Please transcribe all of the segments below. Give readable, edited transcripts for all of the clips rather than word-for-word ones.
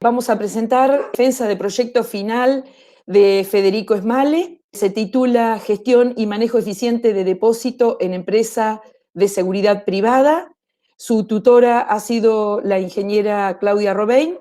Vamos a presentar defensa de proyecto final de Federico Esmale. Se titula Gestión y manejo eficiente de depósito en empresa de seguridad privada. Su tutora ha sido la ingeniera Claudia Robein.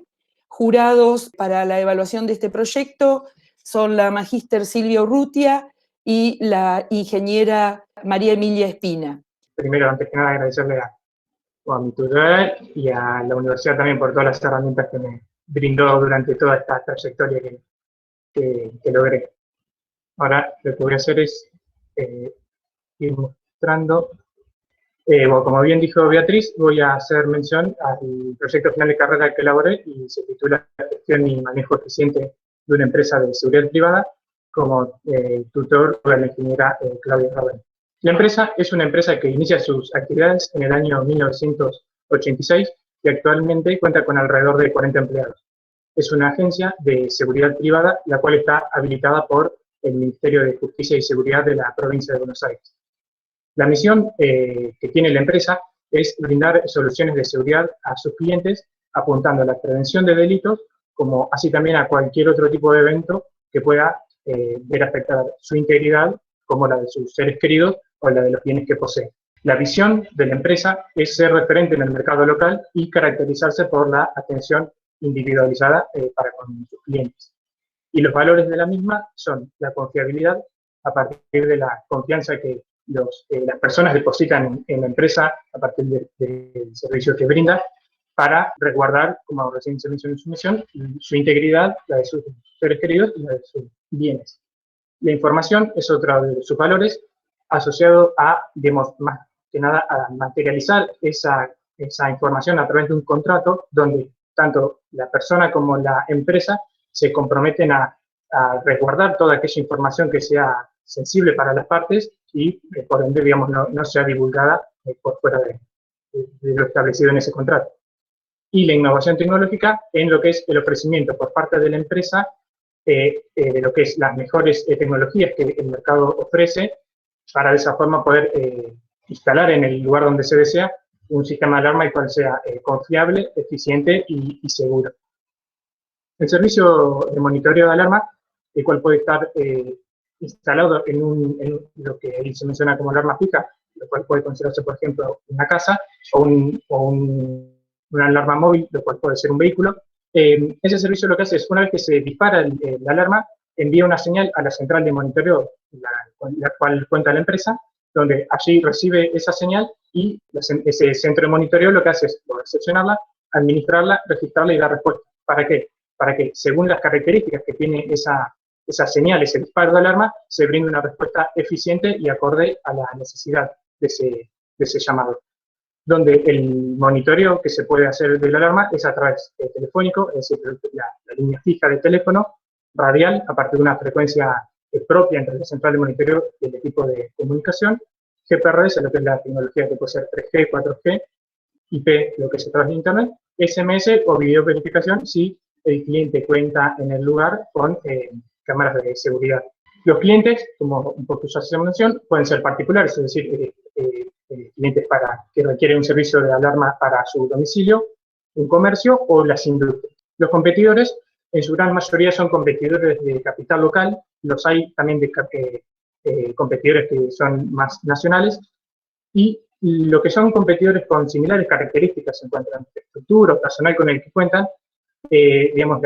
Jurados para la evaluación de este proyecto son la magíster Silvia Urrutia y la ingeniera María Emilia Espina. Primero, antes que nada, agradecerle a mi tutora y a la universidad también por todas las herramientas que me brindó durante toda esta trayectoria que logré. Ahora lo que voy a hacer es ir mostrando. Bueno, como bien dijo Beatriz, voy a hacer mención al proyecto final de carrera que elaboré y se titula Gestión y manejo eficiente de una empresa de seguridad privada, como tutor de la ingeniera Claudia Robein. La empresa es una empresa que inicia sus actividades en el año 1986 y actualmente cuenta con alrededor de 40 empleados. Es una agencia de seguridad privada, la cual está habilitada por el Ministerio de Justicia y Seguridad de la provincia de Buenos Aires. La misión que tiene la empresa es brindar soluciones de seguridad a sus clientes, apuntando a la prevención de delitos, como así también a cualquier otro tipo de evento que pueda ver afectar su integridad, como la de sus seres queridos o la de los bienes que posee. La visión de la empresa es ser referente en el mercado local y caracterizarse por la atención individualizada para con sus clientes. Y los valores de la misma son la confiabilidad a partir de la confianza que las personas depositan en la empresa a partir del servicio que brinda para resguardar, como recién se mencionó en su misión, su integridad, la de sus seres queridos y la de sus bienes. La información es otro de sus valores, asociado a, digamos, más que nada, a materializar esa información a través de un contrato donde tanto la persona como la empresa se comprometen a resguardar toda aquella información que sea sensible para las partes y, por ende, digamos, no sea divulgada por fuera de lo establecido en ese contrato. Y la innovación tecnológica en lo que es el ofrecimiento por parte de la empresa de lo que es las mejores tecnologías que el mercado ofrece para de esa forma poder instalar en el lugar donde se desea un sistema de alarma el cual sea confiable, eficiente y seguro. El servicio de monitoreo de alarma, el cual puede estar instalado en lo que ahí se menciona como alarma fija, lo cual puede considerarse, por ejemplo, una casa o una alarma móvil, lo cual puede ser un vehículo. Ese servicio lo que hace es, una vez que se dispara la alarma, envía una señal a la central de monitoreo, la cual cuenta la empresa, donde allí recibe esa señal y ese centro de monitoreo lo que hace es recepcionarla, administrarla, registrarla y dar respuesta. ¿Para qué? Para que, según las características que tiene esa señal, ese disparo de alarma, se brinde una respuesta eficiente y acorde a la necesidad de ese llamado. Donde el monitoreo que se puede hacer de la alarma es a través telefónico, es decir, la línea fija de teléfono, radial, a partir de una frecuencia propia entre la central de monitoreo y el equipo de comunicación, GPRS, lo que es la tecnología que puede ser 3G, 4G, IP, lo que es a través de Internet, SMS o video verificación si el cliente cuenta en el lugar con cámaras de seguridad. Los clientes, como un poco ya se mencionó, pueden ser particulares, es decir, clientes que requieren un servicio de alarma para su domicilio, un comercio o las industrias. Los competidores, en su gran mayoría, son competidores de capital local, los hay también de competidores que son más nacionales, y lo que son competidores con similares características en cuanto a infraestructura o personal con el que cuentan, digamos,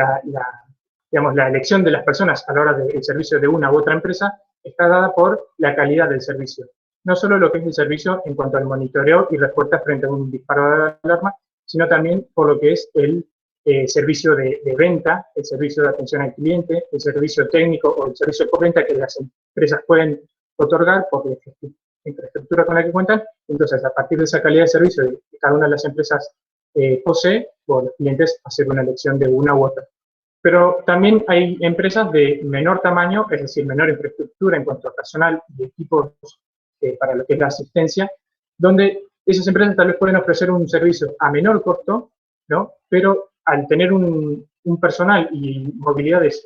la elección de las personas a la hora del servicio de una u otra empresa está dada por la calidad del servicio. No solo lo que es el servicio en cuanto al monitoreo y respuesta frente a un disparo de alarma, sino también por lo que es el servicio de venta, el servicio de atención al cliente, el servicio técnico o el servicio de venta que las empresas pueden otorgar por la infraestructura con la que cuentan. Entonces, a partir de esa calidad de servicio que cada una de las empresas posee, por los clientes hacer una elección de una u otra. Pero también hay empresas de menor tamaño, es decir, menor infraestructura en cuanto a personal y equipos para lo que es la asistencia, donde esas empresas tal vez pueden ofrecer un servicio a menor costo, ¿no? Pero al tener un personal y movilidades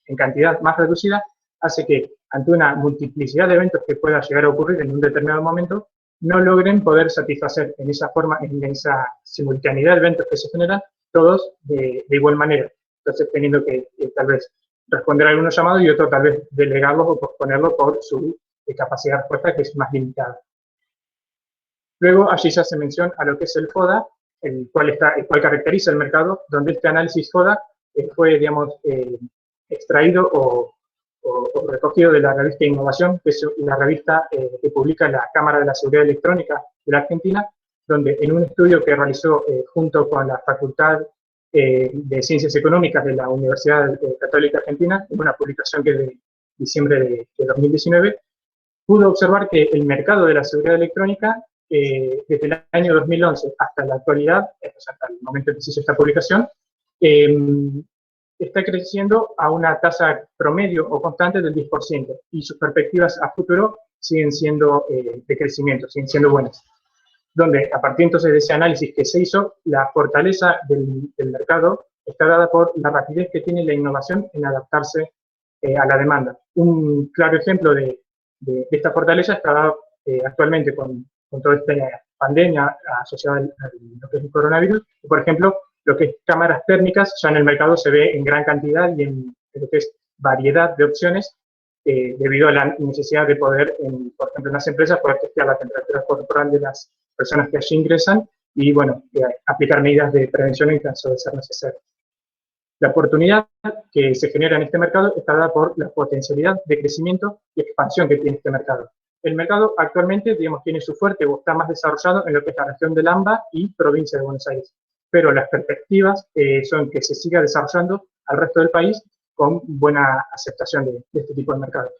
en cantidad más reducida, hace que ante una multiplicidad de eventos que pueda llegar a ocurrir en un determinado momento, no logren poder satisfacer en esa forma, en esa simultaneidad de eventos que se generan, todos de igual manera. Entonces, teniendo que tal vez responder a algunos llamados y otro tal vez delegarlos o posponerlos por su capacidad de respuesta, que es más limitada. Luego, allí ya se menciona a lo que es el FODA, el cual caracteriza el mercado, donde este análisis FODA fue, digamos, extraído o recogido de la revista Innovación, que es la revista que publica la Cámara de la Seguridad Electrónica de la Argentina, donde en un estudio que realizó junto con la Facultad de Ciencias Económicas de la Universidad Católica Argentina, en una publicación que es de diciembre de 2019, pudo observar que el mercado de la seguridad electrónica, desde el año 2011 hasta la actualidad, hasta el momento en que se hizo esta publicación, está creciendo a una tasa promedio o constante del 10%, y sus perspectivas a futuro siguen siendo de crecimiento, siguen siendo buenas. Donde, a partir entonces de ese análisis que se hizo, la fortaleza del mercado está dada por la rapidez que tiene la innovación en adaptarse a la demanda. Un claro ejemplo de esta fortaleza está dado actualmente con toda esta pandemia asociada a lo que es el coronavirus. Por ejemplo, lo que es cámaras térmicas ya en el mercado se ve en gran cantidad y en lo que es variedad de opciones, debido a la necesidad de poder, por ejemplo, en las empresas, poder testear la temperatura corporal de las personas que allí ingresan y, bueno, aplicar medidas de prevención en caso de ser necesario. La oportunidad que se genera en este mercado está dada por la potencialidad de crecimiento y expansión que tiene este mercado. El mercado actualmente, digamos, tiene su fuerte o está más desarrollado en lo que es la región del AMBA y provincia de Buenos Aires, pero las perspectivas son que se siga desarrollando al resto del país con buena aceptación de este tipo de mercado.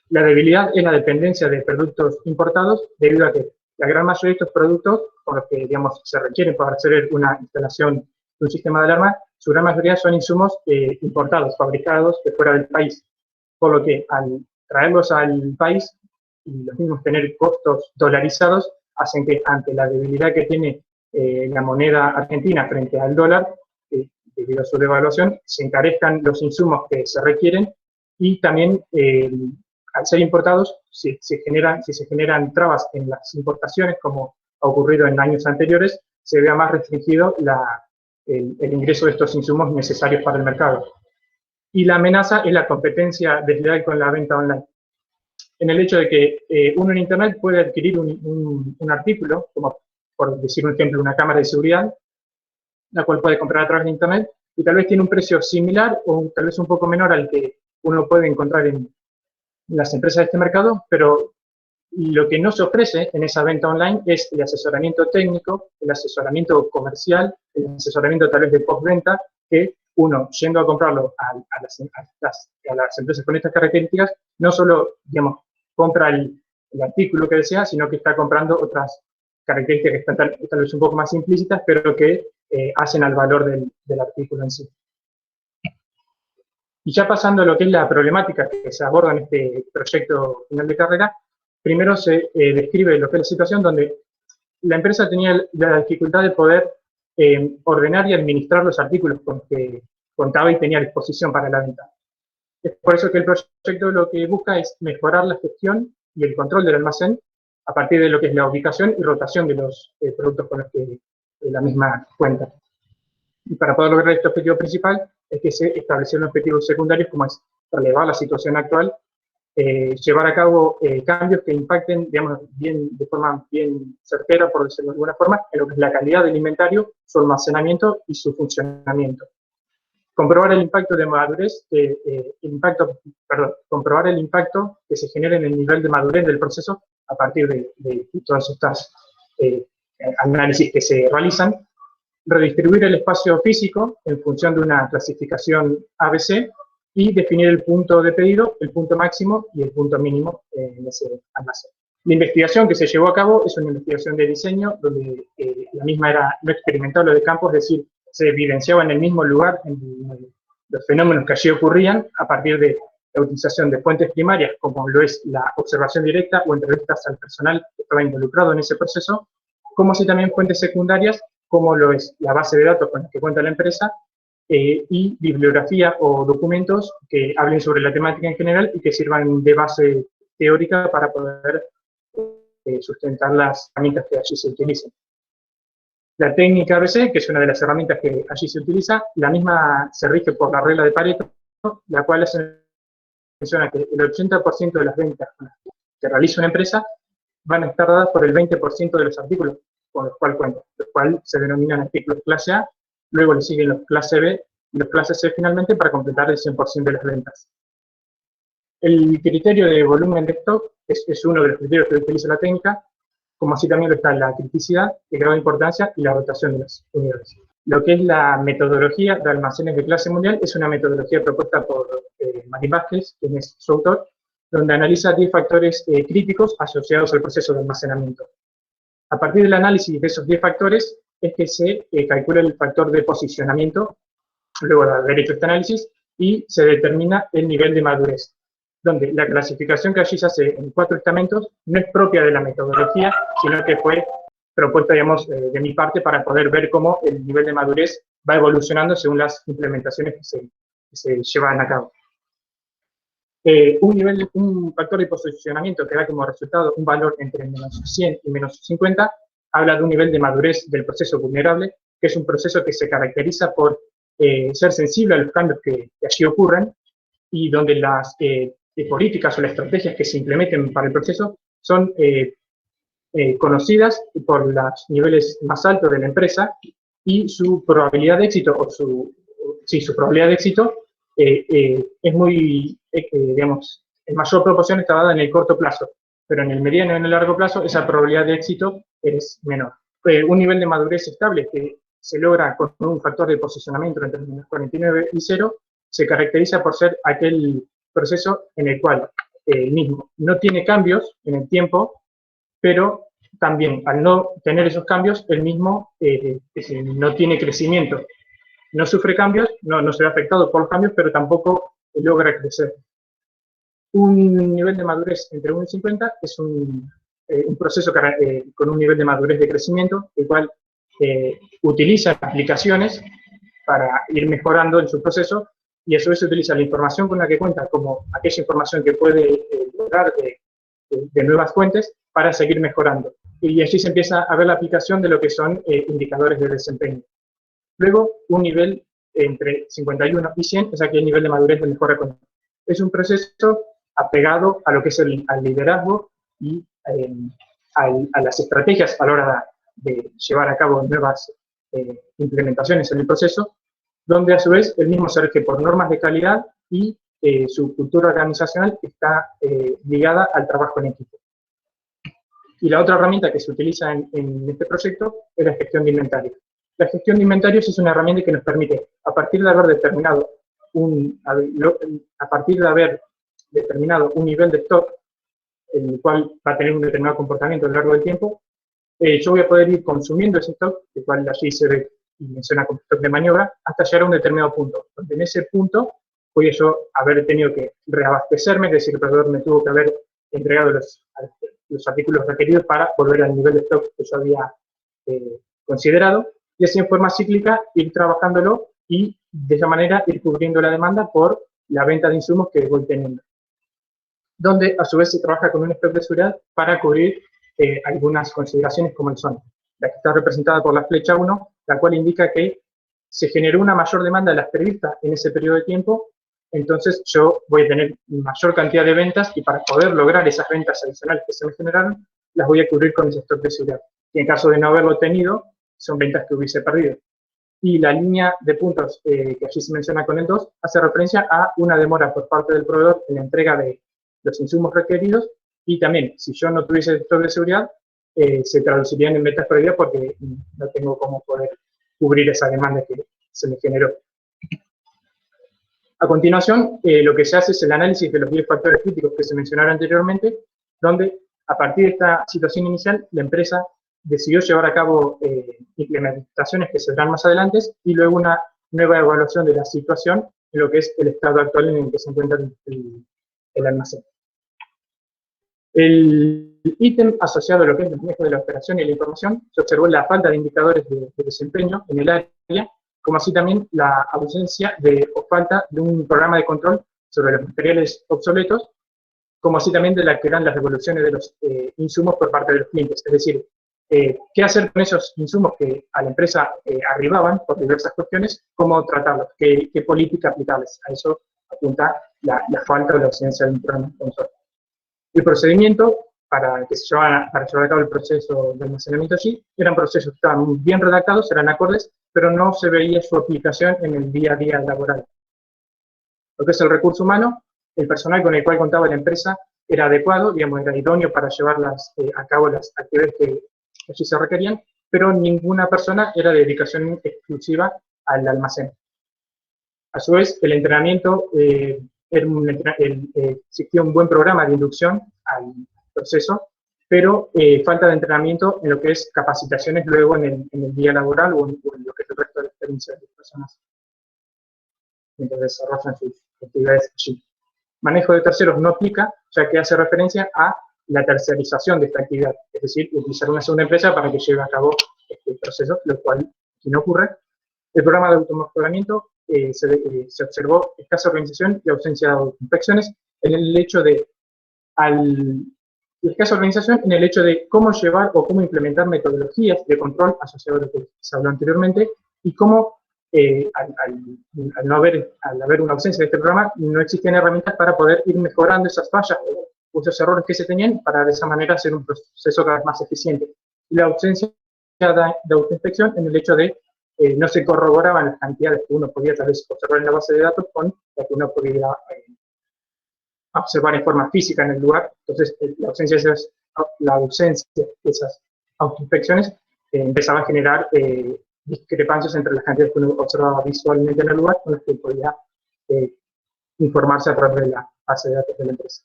La debilidad es la dependencia de productos importados, debido a que la gran mayoría de estos productos, con los que, digamos, se requieren para hacer una instalación de un sistema de alarma, su gran mayoría son insumos importados, fabricados de fuera del país, por lo que al traerlos al país y los mismos tener costos dolarizados, hacen que ante la debilidad que tiene la moneda argentina frente al dólar, debido a su devaluación, se encarezcan los insumos que se requieren y también, al ser importados, si se generan trabas en las importaciones, como ha ocurrido en años anteriores, se vea más restringido el ingreso de estos insumos necesarios para el mercado. Y la amenaza es la competencia desleal con la venta online. En el hecho de que uno en Internet puede adquirir un artículo, como por decir un ejemplo, una cámara de seguridad, la cual puede comprar a través de Internet, y tal vez tiene un precio similar o tal vez un poco menor al que uno puede encontrar en las empresas de este mercado, pero lo que no se ofrece en esa venta online es el asesoramiento técnico, el asesoramiento comercial, el asesoramiento tal vez de postventa, que uno, yendo a comprarlo a las empresas con estas características, no solo, digamos, compra el artículo que desea, sino que está comprando otras características que están tal vez un poco más implícitas, pero que hacen al valor del artículo en sí. Y ya pasando a lo que es la problemática que se aborda en este proyecto final de carrera, primero se describe lo que es la situación donde la empresa tenía la dificultad de poder ordenar y administrar los artículos con los que contaba y tenía a disposición para la venta. Es por eso que el proyecto lo que busca es mejorar la gestión y el control del almacén a partir de lo que es la ubicación y rotación de los productos con los que la misma cuenta. Y para poder lograr este objetivo principal es que se establecieron objetivos secundarios, como es relevar la situación actual, llevar a cabo cambios que impacten, digamos, de forma bien certera, por decirlo de alguna forma, en lo que es la calidad del inventario, su almacenamiento y su funcionamiento. Comprobar el impacto de madurez, comprobar el impacto que se genera en el nivel de madurez del proceso a partir de todas estas análisis que se realizan. Redistribuir el espacio físico en función de una clasificación ABC y definir el punto de pedido, el punto máximo y el punto mínimo en ese almacén. La investigación que se llevó a cabo es una investigación de diseño donde la misma era no experimental de campo, es decir, se evidenciaba en el mismo lugar los fenómenos que allí ocurrían a partir de la utilización de fuentes primarias, como lo es la observación directa o entrevistas al personal que estaba involucrado en ese proceso, como así también fuentes secundarias, como lo es la base de datos con la que cuenta la empresa, y bibliografía o documentos que hablen sobre la temática en general y que sirvan de base teórica para poder sustentar las herramientas que allí se utilizan. La técnica ABC, que es una de las herramientas que allí se utiliza, la misma se rige por la regla de Pareto, la cual menciona que el 80% de las ventas que realiza una empresa van a estar dadas por el 20% de los artículos con los cuales cuenta, los cuales se denominan artículos clase A, luego le siguen los clase B y los clase C finalmente para completar el 100% de las ventas. El criterio de volumen de stock es uno de los criterios que utiliza la técnica, como así también lo está la criticidad, el grado de importancia y la rotación de las unidades. Lo que es la metodología de almacenes de clase mundial es una metodología propuesta por Marín Vázquez, quien es su autor, donde analiza 10 factores críticos asociados al proceso de almacenamiento. A partir del análisis de esos 10 factores es que se calcula el factor de posicionamiento, luego de haber hecho este análisis, y se determina el nivel de madurez, donde la clasificación que allí se hace en 4 estamentos no es propia de la metodología, sino que fue propuesta, digamos, de mi parte para poder ver cómo el nivel de madurez va evolucionando según las implementaciones que se llevan a cabo. Un factor de posicionamiento que da como resultado un valor entre menos 100 y menos 50, habla de un nivel de madurez del proceso vulnerable, que es un proceso que se caracteriza por ser sensible a los cambios que allí ocurren, y donde las políticas o las estrategias que se implementen para el proceso son conocidas por los niveles más altos de la empresa, y su probabilidad de éxito, su probabilidad de éxito es muy, digamos, en mayor proporción está dada en el corto plazo, pero en el mediano y en el largo plazo esa probabilidad de éxito es menor. Un nivel de madurez estable que se logra con un factor de posicionamiento entre menos 49 y 0 se caracteriza por ser aquel proceso en el cual el mismo no tiene cambios en el tiempo, pero también al no tener esos cambios, el mismo no tiene crecimiento. No sufre cambios, no se ve afectado por los cambios, pero tampoco logra crecer. Un nivel de madurez entre 1 y 50 es un proceso con un nivel de madurez de crecimiento, el cual utiliza aplicaciones para ir mejorando en su proceso, y a su vez se utiliza la información con la que cuenta como aquella información que puede lograr de nuevas fuentes para seguir mejorando. Y allí se empieza a ver la aplicación de lo que son indicadores de desempeño. Luego, un nivel entre 51 y 100 es aquel nivel de madurez de mejora continua. Es un proceso apegado a lo que es al liderazgo y a las estrategias a la hora de llevar a cabo nuevas implementaciones en el proceso, donde a su vez el mismo se rige por normas de calidad y su cultura organizacional está ligada al trabajo en equipo. Y la otra herramienta que se utiliza en este proyecto es la gestión de inventarios. La gestión de inventarios es una herramienta que nos permite, a partir de haber determinado un nivel de stock, el cual va a tener un determinado comportamiento a lo largo del tiempo, yo voy a poder ir consumiendo ese stock, el cual allí se ve y menciona como stock de maniobra, hasta llegar a un determinado punto, donde en ese punto voy a yo haber tenido que reabastecerme, es decir, el proveedor me tuvo que haber entregado los artículos requeridos para volver al nivel de stock que yo había considerado, y así en forma cíclica ir trabajándolo y de esa manera ir cubriendo la demanda por la venta de insumos que voy teniendo. Donde a su vez se trabaja con un stock de seguridad para cubrir algunas consideraciones como el son. La que está representada por la flecha 1, la cual indica que se generó una mayor demanda de las previstas en ese periodo de tiempo, entonces yo voy a tener mayor cantidad de ventas, y para poder lograr esas ventas adicionales que se me generaron, las voy a cubrir con ese stock de seguridad. Y en caso de no haberlo tenido, son ventas que hubiese perdido. Y la línea de puntos que allí se menciona con el 2 hace referencia a una demora por parte del proveedor en la entrega de los insumos requeridos, y también, si yo no tuviese stock de seguridad, se traducirían en ventas perdidas porque no tengo cómo poder cubrir esa demanda que se me generó. A continuación, lo que se hace es el análisis de los 10 factores críticos que se mencionaron anteriormente, donde a partir de esta situación inicial, la empresa decidió llevar a cabo implementaciones que se verán más adelante, y luego una nueva evaluación de la situación en lo que es el estado actual en el que se encuentra el almacén. El ítem asociado a lo que es el manejo de la operación y la información, se observó la falta de indicadores de desempeño en el área, como así también la ausencia o falta de un programa de control sobre los materiales obsoletos, como así también de la que eran las devoluciones de los insumos por parte de los clientes. Es decir, qué hacer con esos insumos que a la empresa arribaban por diversas cuestiones, cómo tratarlos, qué política aplicarles. A eso apunta la falta o la ausencia de un programa de control. El procedimiento para llevar a cabo el proceso de almacenamiento allí eran procesos que estaban bien redactados, eran acordes, pero no se veía su aplicación en el día a día laboral. Lo que es el recurso humano, el personal con el cual contaba la empresa era adecuado, digamos, era idóneo para llevar a cabo las actividades que allí se requerían, pero ninguna persona era de dedicación exclusiva al almacén. A su vez, el entrenamiento, existía un buen programa de inducción al proceso, pero falta de entrenamiento en lo que es capacitaciones luego en el día laboral o en lo que es el resto de la experiencia de las personas mientras desarrollan sus actividades allí. Manejo de terceros no aplica, ya que hace referencia a la tercerización de esta actividad, es decir, utilizar una segunda empresa para que lleve a cabo este proceso, lo cual, si no ocurre, el programa de automejoramiento se observó escasa organización y ausencia de autoinspecciones en el hecho de, escasa organización en el hecho de cómo llevar o cómo implementar metodologías de control asociado a lo que se habló anteriormente y cómo al haber una ausencia de este programa, no existen herramientas para poder ir mejorando esas fallas o esos errores que se tenían para de esa manera hacer un proceso cada vez más eficiente. La ausencia de autoinspección en el hecho de no se corroboraban las cantidades que uno podía tal vez observar en la base de datos con las que uno podía observar en forma física en el lugar. Entonces, la ausencia de esas autoinspecciones empezaba a generar discrepancias entre las cantidades que uno observaba visualmente en el lugar con las que podía informarse a través de la base de datos de la empresa.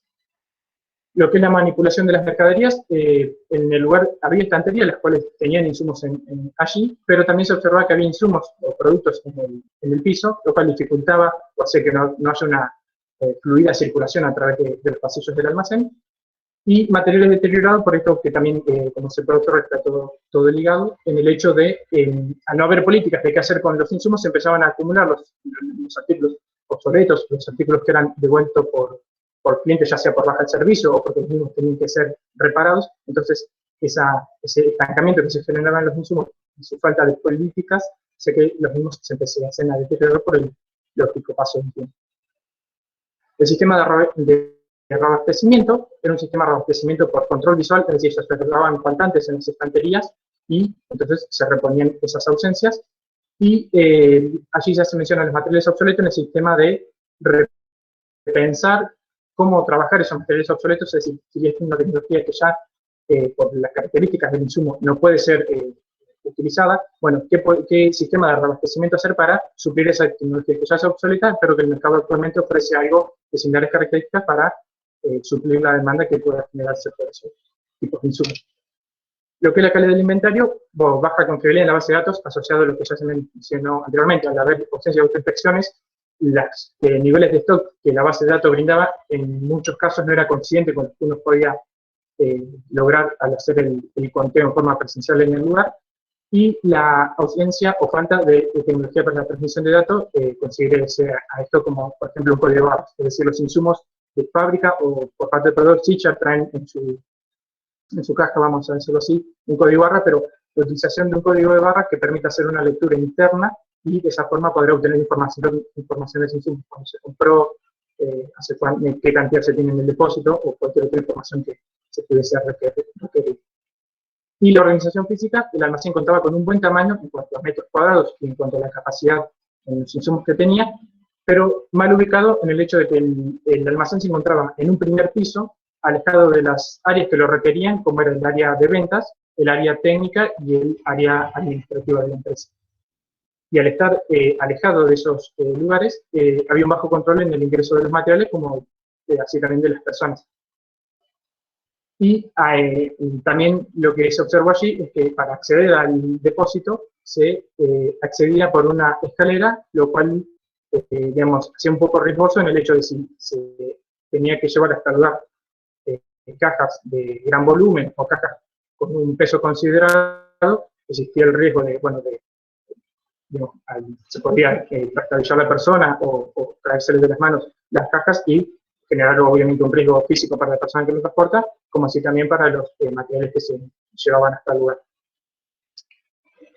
Lo que es la manipulación de las mercaderías, en el lugar había estanterías las cuales tenían insumos allí, pero también se observaba que había insumos o productos en el piso, lo cual dificultaba o hacía que no haya una fluida circulación a través de los pasillos del almacén. Y materiales deteriorados, por esto que también, como se puede observar, está todo ligado, en el hecho de, al no haber políticas de qué hacer con los insumos, se empezaban a acumular los artículos obsoletos, los artículos que eran devueltos por clientes, ya sea por baja de servicio o porque los mismos tenían que ser reparados. Entonces, ese estancamiento que se generaba en los insumos y su falta de políticas, hace que los mismos se empezasen a deteriorar por el lógico paso del tiempo. El sistema de reabastecimiento era un sistema de reabastecimiento por control visual, es decir, se observaban faltantes en las estanterías y entonces se reponían esas ausencias. Y allí ya se mencionan los materiales obsoletos en el sistema de repensar cómo trabajar esos materiales obsoletos, es decir, si es una tecnología que ya, por las características del insumo, no puede ser utilizada, bueno, ¿qué sistema de reabastecimiento hacer para suplir esa tecnología que ya es obsoleta, pero que el mercado actualmente ofrece algo de similares características para suplir la demanda que pueda generarse por esos tipos de insumos? Lo que es la calidad del inventario, baja confiabilidad en la base de datos, asociado a lo que ya se mencionó anteriormente, al haber ausencia de autoinspecciones, los niveles de stock que la base de datos brindaba, en muchos casos no era consciente con lo que uno podía lograr al hacer el conteo en forma presencial en el lugar, y la ausencia o falta de tecnología para la transmisión de datos, considérese a esto como, por ejemplo, un código barra, es decir, los insumos de fábrica o por parte del proveedor sí ya traen en su caja, vamos a decirlo así, un código barra, pero la utilización de un código de barra que permita hacer una lectura interna y de esa forma poder obtener información de ese insumo, cuando se compró, qué cantidad se tiene en el depósito o cualquier otra información que se pudiese requerir. Y la organización física, el almacén contaba con un buen tamaño en cuanto a metros cuadrados y en cuanto a la capacidad en los insumos que tenía, pero mal ubicado en el hecho de que el almacén se encontraba en un primer piso, alejado de las áreas que lo requerían, como era el área de ventas, el área técnica y el área administrativa de la empresa. Y al estar alejado de esos lugares, había un bajo control en el ingreso de los materiales, como así también de las personas. Y también lo que se observó allí es que para acceder al depósito se accedía por una escalera, lo cual, digamos, hacía un poco riesgoso en el hecho de si se tenía que llevar hasta el lugar cajas de gran volumen o cajas con un peso considerado, existía el riesgo de, bueno, digamos, se podía trastabillar a la persona o traérsele de las manos las cajas y generar obviamente un riesgo físico para la persona que lo transporta, como así también para los materiales que se llevaban hasta el lugar.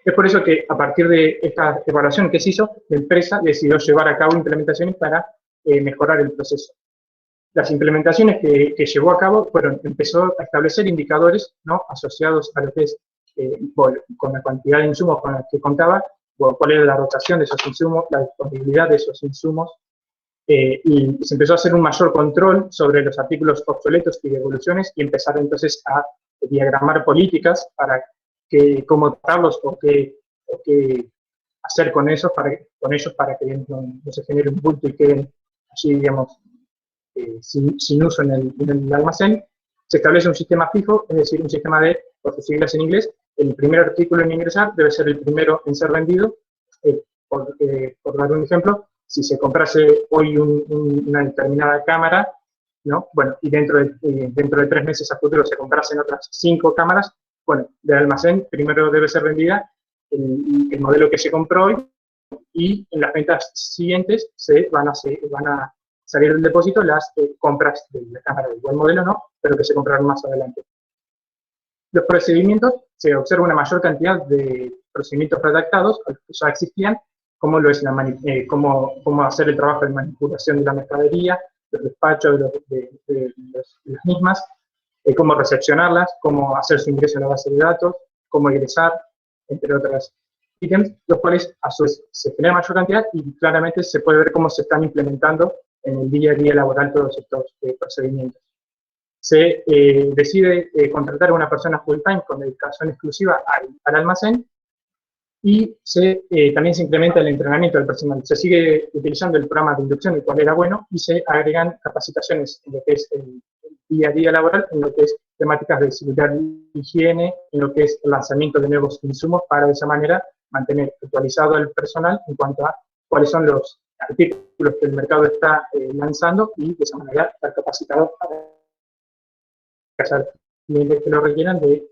Es por eso que a partir de esta evaluación que se hizo, la empresa decidió llevar a cabo implementaciones para mejorar el proceso. Las implementaciones que llevó a cabo empezó a establecer indicadores, ¿no?, asociados a lo que es, con la cantidad de insumos con la que contaba, cuál era la rotación de esos insumos, la disponibilidad de esos insumos, y se empezó a hacer un mayor control sobre los artículos obsoletos y devoluciones, y empezar entonces a diagramar políticas para cómo tratarlos o qué hacer con ellos para que no se genere un bulto y queden allí, digamos, sin uso en el almacén. Se establece un sistema fijo, es decir, un sistema de, por sus siglas en inglés, el primer artículo en ingresar debe ser el primero en ser vendido. Por dar un ejemplo, si se comprase hoy una determinada cámara, ¿no?, bueno, y dentro de 3 meses a futuro se comprasen otras 5 cámaras, bueno, del almacén primero debe ser vendida el modelo que se compró hoy, y en las ventas siguientes van a salir del depósito las compras de la cámara del buen modelo, no, pero que se compraron más adelante. Los procedimientos, se observa una mayor cantidad de procedimientos redactados, que ya existían, como lo es cómo hacer el trabajo de manipulación de la mercadería, los despachos de las mismas, cómo recepcionarlas, cómo hacer su ingreso a la base de datos, cómo ingresar, entre otras ítems, los cuales a su vez se genera mayor cantidad y claramente se puede ver cómo se están implementando en el día a día laboral todos estos procedimientos. Se decide contratar a una persona full time con dedicación exclusiva al almacén, y también se incrementa el entrenamiento del personal. Se sigue utilizando el programa de inducción, el cual era bueno, y se agregan capacitaciones en lo que es el día a día laboral, en lo que es temáticas de seguridad y higiene, en lo que es el lanzamiento de nuevos insumos, para de esa manera mantener actualizado el personal en cuanto a cuáles son los artículos que el mercado está lanzando, y de esa manera estar capacitado para casar clientes que lo requieran de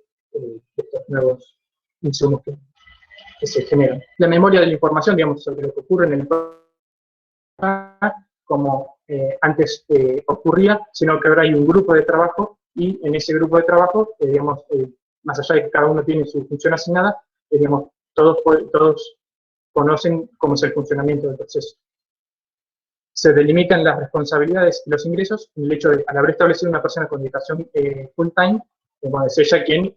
estos nuevos insumos que se generan. La memoria de la información, digamos, sobre lo que ocurre en el programa, como antes ocurría, sino que ahora hay un grupo de trabajo, y en ese grupo de trabajo, digamos, más allá de que cada uno tiene su función asignada, digamos, todos conocen cómo es el funcionamiento del proceso. Se delimitan las responsabilidades y los ingresos, en el hecho de, al haber establecido una persona con dedicación full time, es ella quien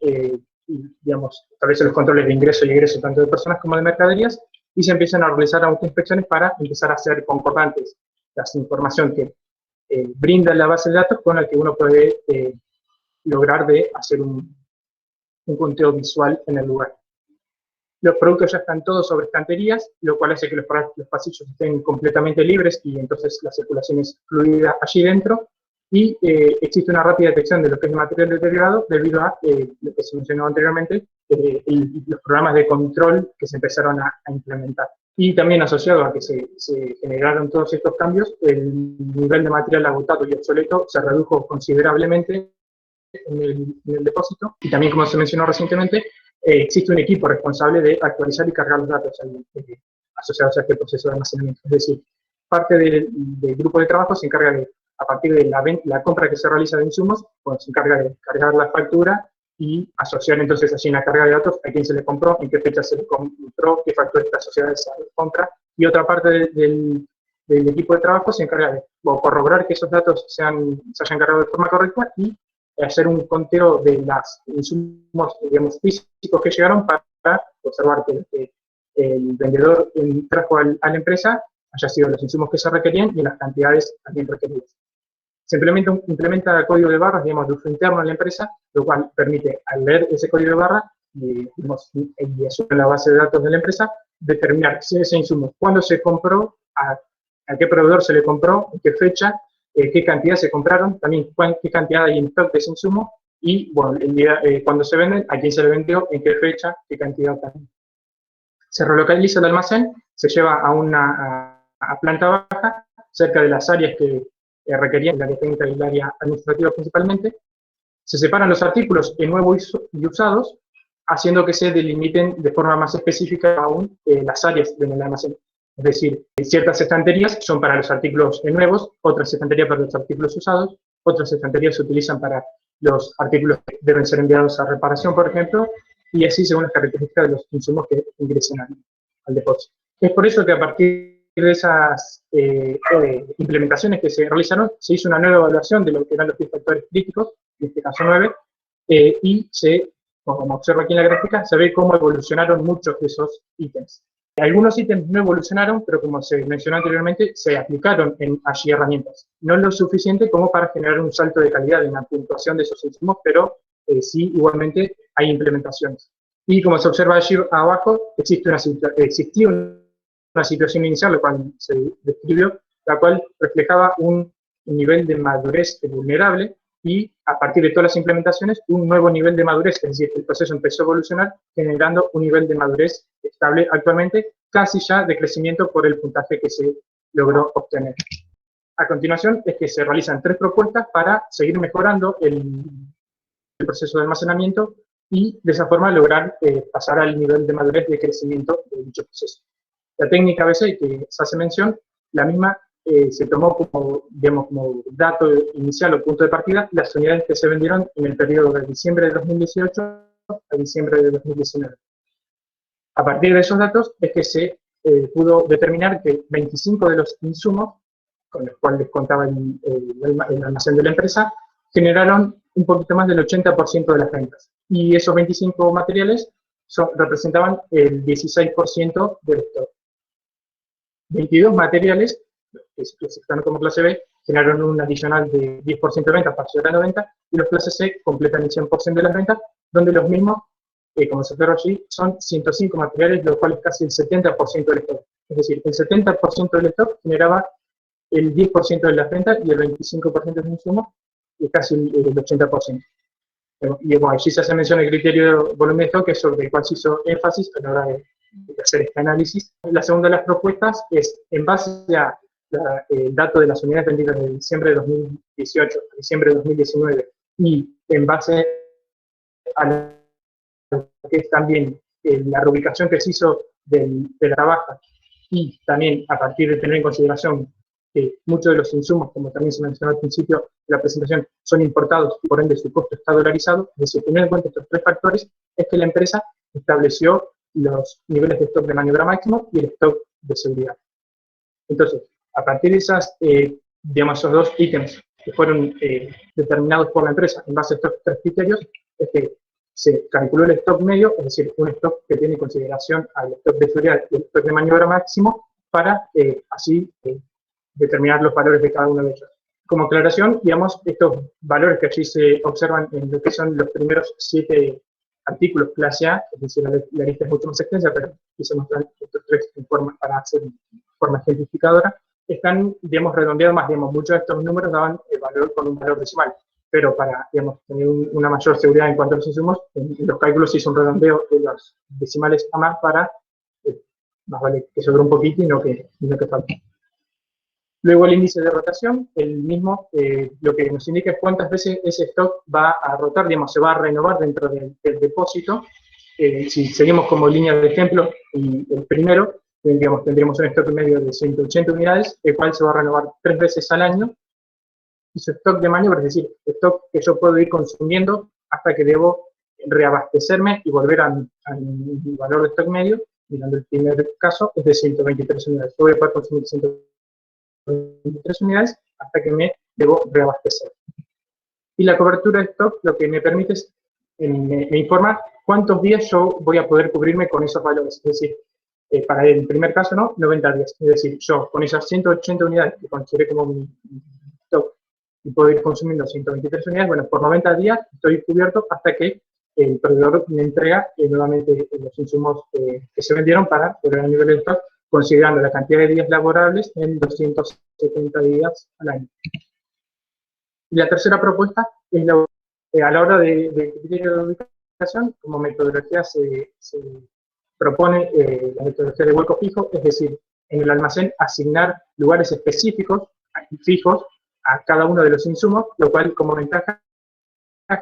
digamos, establece los controles de ingreso y egreso tanto de personas como de mercaderías, y se empiezan a realizar autoinspecciones para empezar a hacer concordantes la información que brinda la base de datos con la que uno puede lograr de hacer un conteo visual en el lugar. Los productos ya están todos sobre estanterías, lo cual hace que los pasillos estén completamente libres, y entonces la circulación es fluida allí dentro, y existe una rápida detección de lo que es material deteriorado debido a lo que se mencionó anteriormente, los programas de control que se empezaron a implementar. Y también asociado a que se generaron todos estos cambios, el nivel de material agotado y obsoleto se redujo considerablemente en el depósito, y también, como se mencionó recientemente, existe un equipo responsable de actualizar y cargar los datos asociados a este proceso de almacenamiento. Es decir, parte del grupo de trabajo se encarga de, a partir de la compra que se realiza de insumos, pues se encarga de cargar la factura y asociar entonces allí en la carga de datos a quién se le compró, en qué fecha se le compró, qué factura está asociada a esa compra, y otra parte del equipo de trabajo se encarga de corroborar que esos datos se hayan cargado de forma correcta, y hacer un conteo de los insumos, digamos, físicos que llegaron, para observar que el vendedor trajo a la empresa haya sido los insumos que se requerían y las cantidades también requeridas. Se implementa código de barras, digamos, de uso interno en la empresa, lo cual permite, al leer ese código de barra, y en la base de datos de la empresa, determinar si ese insumo, cuándo se compró, a qué proveedor se le compró, en qué fecha, qué cantidad se compraron, también qué cantidad hay en stock de ese insumo, y bueno, cuando se venden, a quién se le vendió, en qué fecha, qué cantidad también. Se relocaliza el almacén, se lleva a planta baja, cerca de las áreas que requerían, el área técnica y el área administrativa principalmente. Se separan los artículos en nuevos y usados, haciendo que se delimiten de forma más específica aún las áreas del almacén. Es decir, ciertas estanterías son para los artículos nuevos, otras estanterías para los artículos usados, otras estanterías se utilizan para los artículos que deben ser enviados a reparación, por ejemplo, y así según las características de los insumos que ingresen al depósito. Es por eso que a partir de esas implementaciones que se realizaron, se hizo una nueva evaluación de lo que eran los 10 factores críticos, en este caso 9, y como observa aquí en la gráfica, se ve cómo evolucionaron muchos de esos ítems. Algunos ítems no evolucionaron, pero como se mencionó anteriormente, se aplicaron allí herramientas. No lo suficiente como para generar un salto de calidad en la puntuación de esos insumos, pero sí, igualmente, hay implementaciones. Y como se observa allí abajo, existía una situación inicial, la cual se describió, la cual reflejaba un nivel de madurez vulnerable, y a partir de todas las implementaciones, un nuevo nivel de madurez, es decir, el proceso empezó a evolucionar, generando un nivel de madurez estable actualmente, casi ya de crecimiento por el puntaje que se logró obtener. A continuación, es que se realizan 3 propuestas para seguir mejorando el proceso de almacenamiento y de esa forma lograr pasar al nivel de madurez de crecimiento de dicho proceso. La técnica ABC que se hace mención, la misma se tomó como dato inicial o punto de partida las unidades que se vendieron en el periodo de diciembre de 2018 a diciembre de 2019. A partir de esos datos es que se pudo determinar que 25 de los insumos con los cuales contaba el almacén de la empresa generaron un poquito más del 80% de las ventas. Y esos 25 materiales representaban el 16% del stock. 22 materiales, que se clasifican como clase B, generaron un adicional de 10% de ventas para llegar a la venta, y los clases C completan el 100% de las ventas, donde los mismos, como se observa allí, son 105 materiales, lo cual es casi el 70% del stock. Es decir, el 70% del stock generaba el 10% de las ventas y el 25% de los insumos, y casi el 80%. Y bueno, allí se hace mención el criterio de volumen de stock, que es sobre el cual se hizo énfasis a la hora de hacer este análisis. La segunda de las propuestas es, en base a el dato de las unidades vendidas de diciembre de 2018 a diciembre de 2019, y en base a lo que es también la reubicación que se hizo de la baja, y también a partir de tener en consideración que muchos de los insumos, como también se mencionó al principio de la presentación, son importados y por ende su costo está dolarizado. Es decir, teniendo en cuenta estos 3 factores, es que la empresa estableció los niveles de stock de maniobra máximo y el stock de seguridad. Entonces, a partir de esos 2 ítems que fueron determinados por la empresa en base a estos 3 criterios, es que se calculó el stock medio, es decir, un stock que tiene en consideración al stock de seguridad y el stock de maniobra máximo, para así determinar los valores de cada uno de ellos. Como aclaración, digamos, estos valores que allí se observan en lo que son los primeros 7 artículos clase A, es decir, la lista es mucho más extensa, pero quise mostrar estos 3 para hacer forma ejemplificadora, están, digamos, redondeados más, digamos, muchos de estos números daban el valor con un valor decimal, pero para, digamos, tener una mayor seguridad en cuanto a los insumos, en los cálculos se hizo un redondeo de los decimales a más para, más vale que sobre un poquito y no que falte. Luego el índice de rotación, el mismo, lo que nos indica es cuántas veces ese stock va a rotar, digamos, se va a renovar dentro del depósito. Si seguimos como línea de ejemplo, y el primero, digamos, tendríamos un stock medio de 180 unidades, el cual se va a renovar 3 veces al año, y su stock de maniobra, es decir, stock que yo puedo ir consumiendo hasta que debo reabastecerme y volver a mi valor de stock medio, mirando el primer caso, es de 123 unidades. Yo voy a poder consumir 123 unidades hasta que me debo reabastecer. Y la cobertura de stock lo que me permite es, me informa cuántos días yo voy a poder cubrirme con esos valores. Es decir, para el primer caso, ¿no? 90 días. Es decir, yo con esas 180 unidades que consideré como mi stock y puedo ir consumiendo 123 unidades, bueno, por 90 días estoy cubierto hasta que el proveedor me entrega nuevamente los insumos que se vendieron para poner a nivel de stock, considerando la cantidad de días laborables en 270 días al año. Y la tercera propuesta es a la hora de criterio de ubicación, como metodología se propone la metodología de hueco fijo, es decir, en el almacén asignar lugares específicos y fijos a cada uno de los insumos, lo cual como ventaja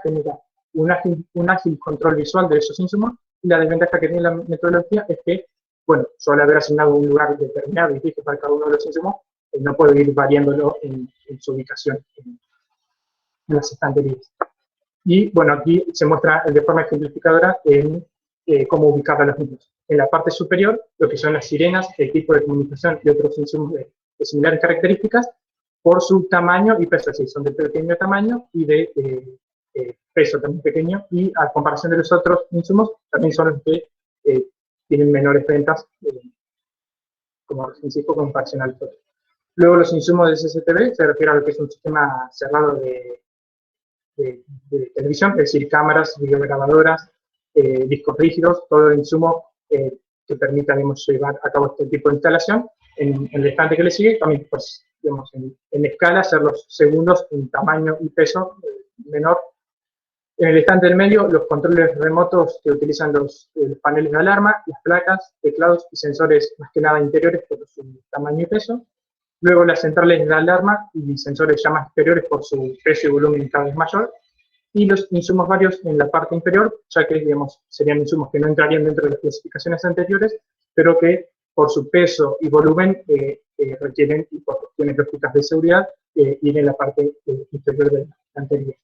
genera un ágil control visual de esos insumos, y la desventaja que tiene la metodología es que, bueno, yo al haber asignado un lugar determinado y fijo para cada uno de los insumos, no puedo ir variándolo en su ubicación en las estanterías. Y bueno, aquí se muestra de forma ejemplificadora en cómo ubicar a los mismos. En la parte superior, lo que son las sirenas, el tipo de comunicación y otros insumos de similares características, por su tamaño y peso, es decir, son de pequeño tamaño y de peso también pequeño, y a comparación de los otros insumos, también son los que tienen menores ventas, como insisto, comparación al otro. Luego los insumos de CCTV se refiere a lo que es un sistema cerrado de televisión, es decir, cámaras, videograbadoras, discos rígidos, todo el insumo que permita, digamos, llevar a cabo este tipo de instalación. En el estante que le sigue, también, pues, digamos, en escala, hacer los segundos en tamaño y peso menor. En el estante del medio, los controles remotos que utilizan los paneles de alarma, las placas, teclados y sensores más que nada interiores por su tamaño y peso. Luego las centrales de alarma y sensores ya más exteriores por su peso y volumen cada vez mayor. Y los insumos varios en la parte inferior, ya que, digamos, serían insumos que no entrarían dentro de las clasificaciones anteriores, pero que por su peso y volumen requieren, y por cuestiones lógicas de seguridad, ir en la parte inferior de la anterior.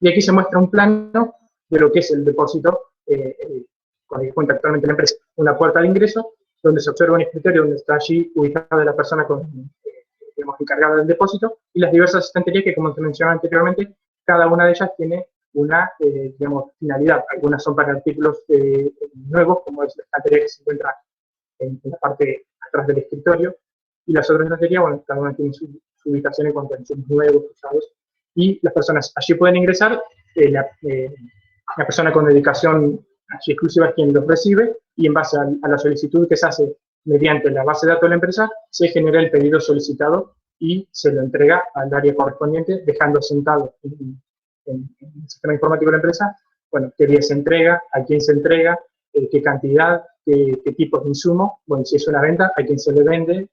Y aquí se muestra un plano de lo que es el depósito con el que cuenta actualmente la empresa. Una puerta de ingreso, donde se observa un escritorio donde está allí ubicada la persona digamos, encargada del depósito, y las diversas estanterías que, como te mencionaba anteriormente, cada una de ellas tiene una, digamos, finalidad. Algunas son para artículos nuevos, como es la estantería que se encuentra en la parte atrás del escritorio, y las otras estanterías, bueno, cada una tiene su ubicación en cuanto a insumos nuevos, usados, y las personas allí pueden ingresar, la persona con dedicación allí exclusiva es quien los recibe, y en base a la solicitud que se hace mediante la base de datos de la empresa, se genera el pedido solicitado y se lo entrega al área correspondiente, dejando sentado en el sistema informático de la empresa, bueno, qué día se entrega, a quién se entrega, qué cantidad, qué tipos de insumo, bueno, si es una venta, a quién se le vende,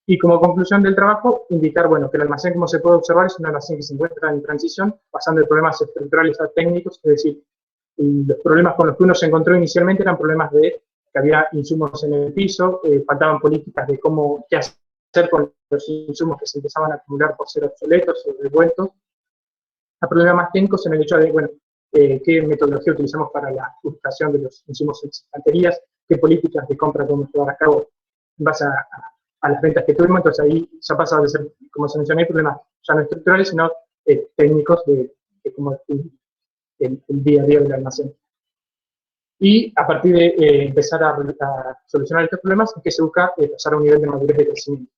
y como conclusión del trabajo, indicar, bueno, que el almacén, como se puede observar, es un almacén que se encuentra en transición, pasando de problemas estructurales a técnicos, es decir, los problemas con los que uno se encontró inicialmente eran problemas de que había insumos en el piso, faltaban políticas de qué hacer con los insumos que se empezaban a acumular por ser obsoletos o devueltos, a problemas más técnicos en el hecho de, bueno, qué metodología utilizamos para la ubicación de los insumos en estanterías, qué políticas de compra podemos llevar a cabo en base a las ventas que tuvimos. Entonces ahí ya pasa de ser, como se mencionó, problemas ya no estructurales, sino técnicos de cómo el día a día del almacén. Y a partir de empezar a solucionar estos problemas es que se busca pasar a un nivel de madurez de crecimiento.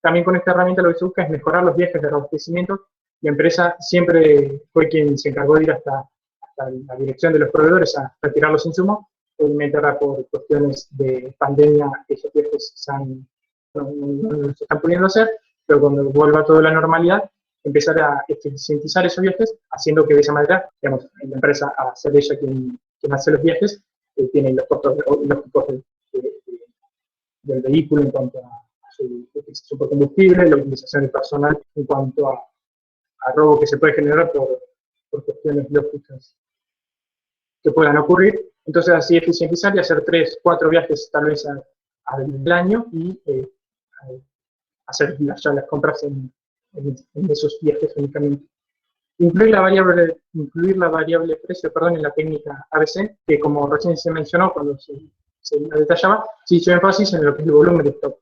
También con esta herramienta lo que se busca es mejorar los viajes de abastecimiento. La empresa siempre fue quien se encargó de ir hasta la dirección de los proveedores a retirar los insumos. Obviamente ahora por cuestiones de pandemia esos viajes no se están pudiendo hacer, pero cuando vuelva toda la normalidad, empezar a eficientizar esos viajes, haciendo que de esa manera, digamos, la empresa, a ser ella quien hace los viajes, tiene los costos lógicos del vehículo en cuanto a su combustible, la utilización del personal en cuanto a robo que se puede generar por cuestiones lógicas que puedan ocurrir. Entonces así eficientizar y hacer 3, 4 viajes tal vez al año y hacer ya las compras en esos viajes únicamente. Incluir la variable precio, en la técnica ABC, que como recién se mencionó cuando se la detallaba, se hizo énfasis en lo que es el volumen de stock.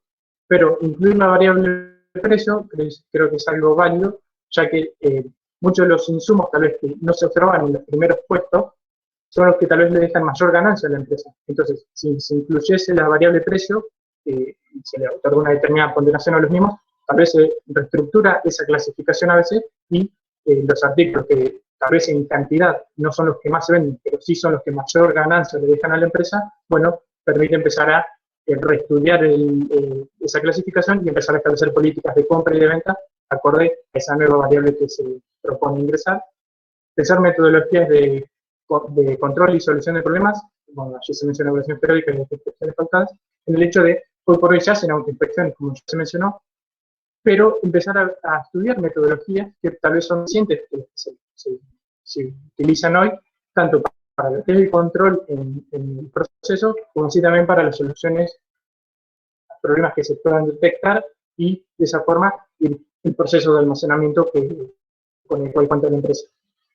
Pero incluir la variable precio creo que es algo válido, ya que muchos de los insumos tal vez que no se observaban en los primeros puestos son los que tal vez le dejan mayor ganancia a la empresa. Entonces, si se incluyese la variable precio, y se le otorga una determinada ponderación a los mismos, tal vez se reestructura esa clasificación ABC y los artículos que tal vez en cantidad no son los que más se venden, pero sí son los que mayor ganancia le dejan a la empresa, bueno, permite empezar a reestudiar esa clasificación y empezar a establecer políticas de compra y de venta acorde a esa nueva variable que se propone ingresar. Pensar metodologías de control y solución de problemas, bueno, allí se menciona evaluación periódica y inspecciones faltadas, en el hecho de, hoy por hoy se hacen autoinspecciones, como ya se mencionó, pero empezar a estudiar metodologías que tal vez son recientes, que se utilizan hoy, tanto para lo que es el control en el proceso, como así también para las soluciones a problemas que se puedan detectar y de esa forma el proceso de almacenamiento con el cual cuenta la empresa.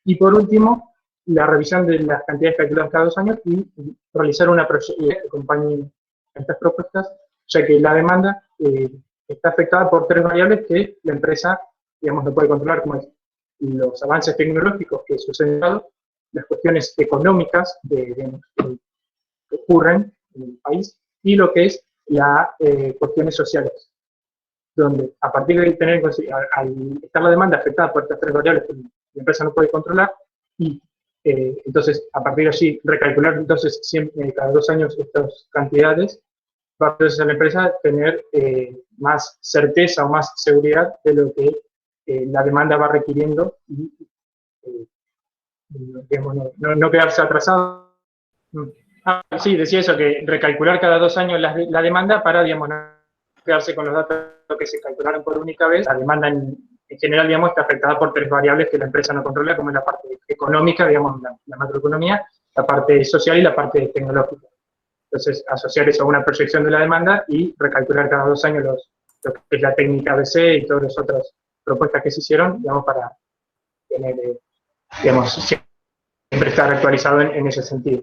Y por último, la revisión de las cantidades calculadas cada 2 años y realizar una proyección que acompañe estas propuestas, ya que la demanda está afectada por 3 variables que la empresa, digamos, no puede controlar, como es los avances tecnológicos que suceden, las cuestiones económicas que ocurren en el país y lo que es las cuestiones sociales, donde a partir de tener, al estar la demanda afectada por estas 3 variables que la empresa no puede controlar, y entonces a partir de allí recalcular entonces siempre, cada 2 años estas cantidades, va entonces a la empresa tener más certeza o más seguridad de lo que la demanda va requiriendo y digamos, no quedarse atrasado. Sí, decía eso, que recalcular cada 2 años la demanda para, digamos, no quedarse con los datos que se calcularon por única vez. La demanda en general, digamos, está afectada por 3 variables que la empresa no controla, como es la parte económica, digamos, la macroeconomía, la parte social y la parte tecnológica. Entonces, asociar eso a una proyección de la demanda y recalcular cada 2 años lo que es la técnica ABC y todas las otras propuestas que se hicieron, digamos, para tener, digamos, siempre estar actualizado en ese sentido.